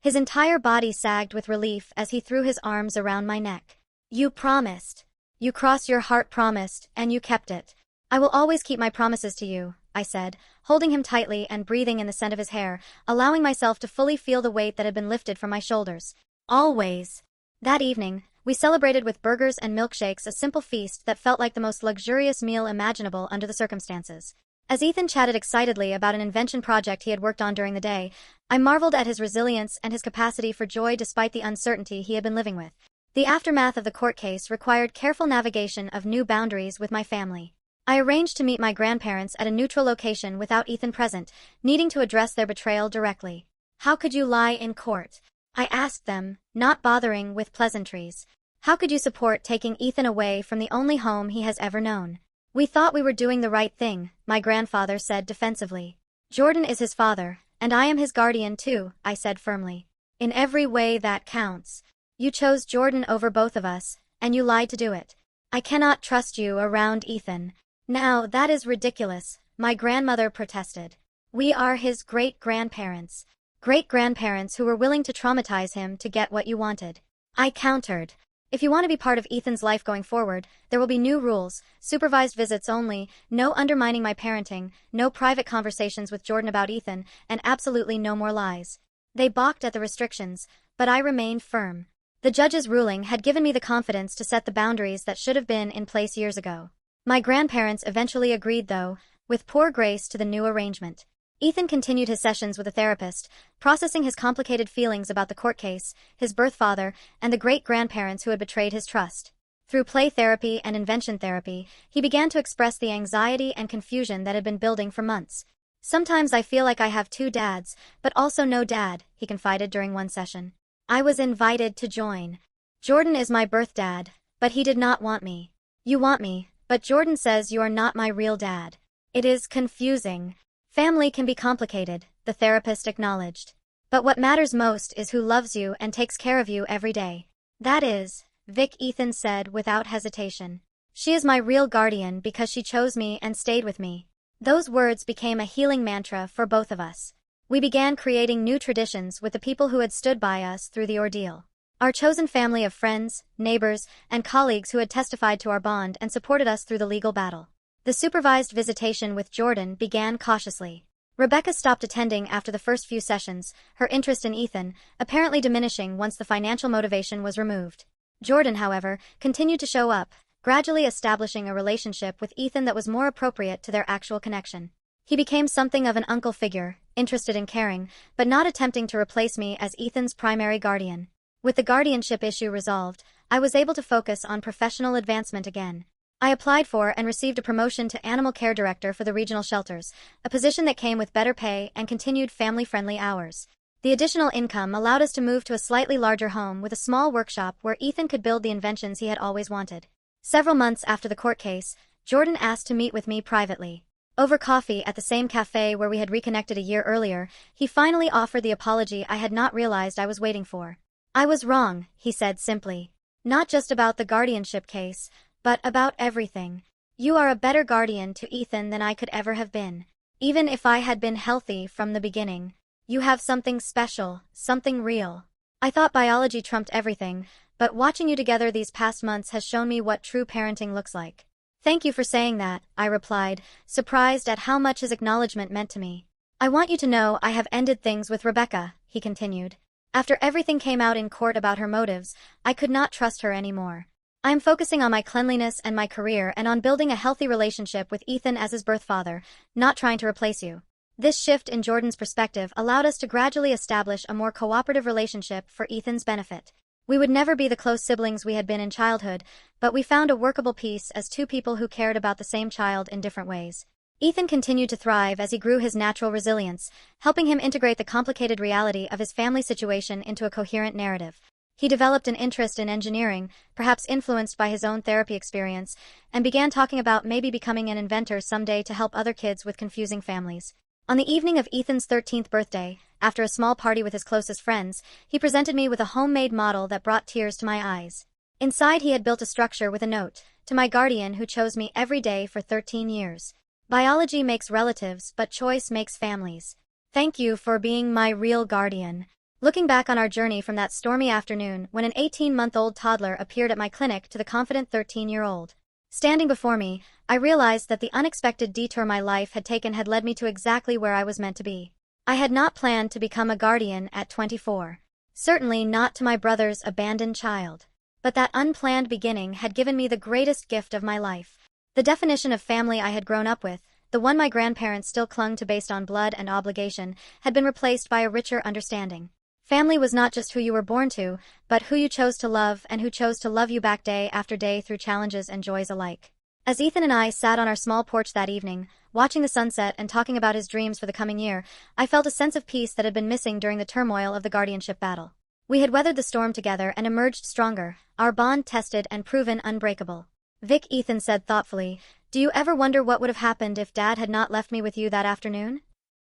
His entire body sagged with relief as he threw his arms around my neck. You promised. You crossed your heart promised, and you kept it. I will always keep my promises to you, I said, holding him tightly and breathing in the scent of his hair, allowing myself to fully feel the weight that had been lifted from my shoulders. Always. That evening, we celebrated with burgers and milkshakes, a simple feast that felt like the most luxurious meal imaginable under the circumstances. As Ethan chatted excitedly about an invention project he had worked on during the day, I marveled at his resilience and his capacity for joy despite the uncertainty he had been living with. The aftermath of the court case required careful navigation of new boundaries with my family. I arranged to meet my grandparents at a neutral location without Ethan present, needing to address their betrayal directly. How could you lie in court? I asked them, not bothering with pleasantries. How could you support taking Ethan away from the only home he has ever known? We thought we were doing the right thing, my grandfather said defensively. Jordan is his father, and I am his guardian too, I said firmly. In every way that counts. You chose Jordan over both of us, and you lied to do it. I cannot trust you around Ethan. Now, that is ridiculous, my grandmother protested. We are his great-grandparents. Great-grandparents who were willing to traumatize him to get what you wanted. I countered. If you want to be part of Ethan's life going forward, there will be new rules, supervised visits only, no undermining my parenting, no private conversations with Jordan about Ethan, and absolutely no more lies. They balked at the restrictions, but I remained firm. The judge's ruling had given me the confidence to set the boundaries that should have been in place years ago. My grandparents eventually agreed though, with poor grace to the new arrangement. Ethan continued his sessions with a therapist, processing his complicated feelings about the court case, his birth father, and the great-grandparents who had betrayed his trust. Through play therapy and invention therapy, he began to express the anxiety and confusion that had been building for months. Sometimes I feel like I have two dads, but also no dad, he confided during one session. I was invited to join. Jordan is my birth dad, but he did not want me. You want me, but Jordan says you are not my real dad. It is confusing. Family can be complicated, the therapist acknowledged. But what matters most is who loves you and takes care of you every day. That is, Vic, Ethan said without hesitation. She is my real guardian because she chose me and stayed with me. Those words became a healing mantra for both of us. We began creating new traditions with the people who had stood by us through the ordeal. Our chosen family of friends, neighbors, and colleagues who had testified to our bond and supported us through the legal battle. The supervised visitation with Jordan began cautiously. Rebecca stopped attending after the first few sessions, her interest in Ethan apparently diminishing once the financial motivation was removed. Jordan, however, continued to show up, gradually establishing a relationship with Ethan that was more appropriate to their actual connection. He became something of an uncle figure, interested in caring, but not attempting to replace me as Ethan's primary guardian. With the guardianship issue resolved, I was able to focus on professional advancement again. I applied for and received a promotion to animal care director for the regional shelters, a position that came with better pay and continued family-friendly hours. The additional income allowed us to move to a slightly larger home with a small workshop where Ethan could build the inventions he had always wanted. Several months after the court case, Jordan asked to meet with me privately. Over coffee at the same cafe where we had reconnected a year earlier, he finally offered the apology I had not realized I was waiting for. "I was wrong," he said simply. "Not just about the guardianship case, but about everything. You are a better guardian to Ethan than I could ever have been. Even if I had been healthy from the beginning. You have something special, something real. I thought biology trumped everything, but watching you together these past months has shown me what true parenting looks like." "Thank you for saying that," I replied, surprised at how much his acknowledgement meant to me. "I want you to know I have ended things with Rebecca," he continued. "After everything came out in court about her motives, I could not trust her anymore. I am focusing on my cleanliness and my career and on building a healthy relationship with Ethan as his birth father, not trying to replace you." This shift in Jordan's perspective allowed us to gradually establish a more cooperative relationship for Ethan's benefit. We would never be the close siblings we had been in childhood, but we found a workable peace as two people who cared about the same child in different ways. Ethan continued to thrive as he grew his natural resilience, helping him integrate the complicated reality of his family situation into a coherent narrative. He developed an interest in engineering, perhaps influenced by his own therapy experience, and began talking about maybe becoming an inventor someday to help other kids with confusing families. On the evening of Ethan's 13th birthday, after a small party with his closest friends, he presented me with a homemade model that brought tears to my eyes. Inside he had built a structure with a note, "To my guardian who chose me every day for 13 years. Biology makes relatives, but choice makes families. Thank you for being my real guardian." Looking back on our journey from that stormy afternoon when an 18-month-old toddler appeared at my clinic to the confident 13-year-old standing before me, I realized that the unexpected detour my life had taken had led me to exactly where I was meant to be. I had not planned to become a guardian at 24. Certainly not to my brother's abandoned child. But that unplanned beginning had given me the greatest gift of my life. The definition of family I had grown up with, the one my grandparents still clung to based on blood and obligation, had been replaced by a richer understanding. Family was not just who you were born to, but who you chose to love and who chose to love you back day after day through challenges and joys alike. As Ethan and I sat on our small porch that evening, watching the sunset and talking about his dreams for the coming year, I felt a sense of peace that had been missing during the turmoil of the guardianship battle. We had weathered the storm together and emerged stronger, our bond tested and proven unbreakable. "Vic," Ethan said thoughtfully, "do you ever wonder what would have happened if Dad had not left me with you that afternoon?"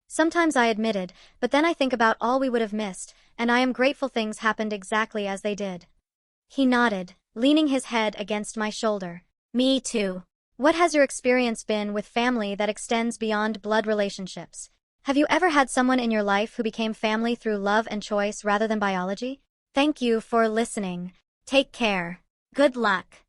Sometimes, I admitted, but then I think about all we would have missed, and I am grateful things happened exactly as they did. He nodded, leaning his head against my shoulder. "Me too. What has your experience been with family that extends beyond blood relationships? Have you ever had someone in your life who became family through love and choice rather than biology? Thank you for listening. Take care. Good luck."